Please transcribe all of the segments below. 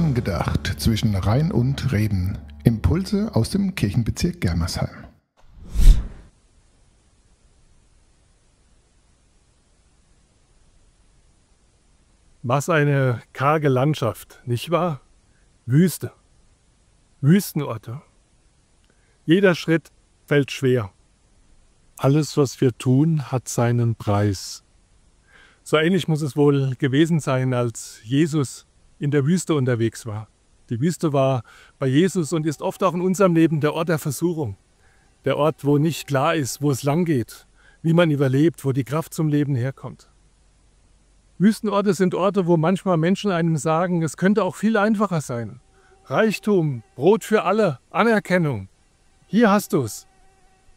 Angedacht zwischen Rhein und Reben. Impulse aus dem Kirchenbezirk Germersheim. Was eine karge Landschaft, nicht wahr? Wüste, Wüstenorte. Jeder Schritt fällt schwer. Alles, was wir tun, hat seinen Preis. So ähnlich muss es wohl gewesen sein, als Jesus in der Wüste unterwegs war. Die Wüste war bei Jesus und ist oft auch in unserem Leben der Ort der Versuchung. Der Ort, wo nicht klar ist, wo es lang geht, wie man überlebt, wo die Kraft zum Leben herkommt. Wüstenorte sind Orte, wo manchmal Menschen einem sagen, es könnte auch viel einfacher sein. Reichtum, Brot für alle, Anerkennung. Hier hast du's.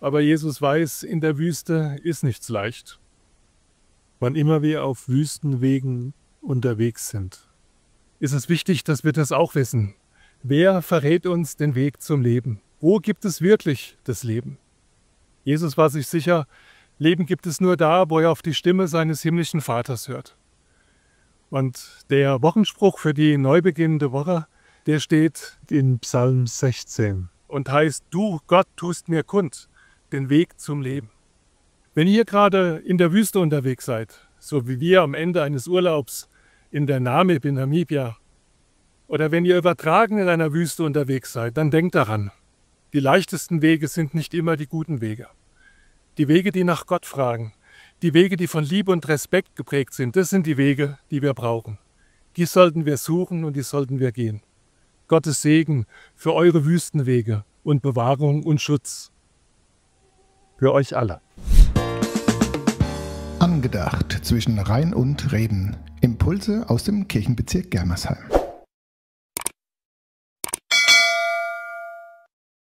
Aber Jesus weiß, in der Wüste ist nichts leicht. Wann immer wir auf Wüstenwegen unterwegs sind, ist es wichtig, dass wir das auch wissen. Wer verrät uns den Weg zum Leben? Wo gibt es wirklich das Leben? Jesus war sich sicher, Leben gibt es nur da, wo er auf die Stimme seines himmlischen Vaters hört. Und der Wochenspruch für die neu beginnende Woche, der steht in Psalm 16 und heißt: Du, Gott, tust mir kund den Weg zum Leben. Wenn ihr gerade in der Wüste unterwegs seid, so wie wir am Ende eines Urlaubs in der Namib in Namibia, oder wenn ihr übertragen in einer Wüste unterwegs seid, dann denkt daran, die leichtesten Wege sind nicht immer die guten Wege. Die Wege, die nach Gott fragen, die Wege, die von Liebe und Respekt geprägt sind, das sind die Wege, die wir brauchen. Die sollten wir suchen und die sollten wir gehen. Gottes Segen für eure Wüstenwege und Bewahrung und Schutz für euch alle. Angedacht zwischen Rhein und Reben. Impulse aus dem Kirchenbezirk Germersheim.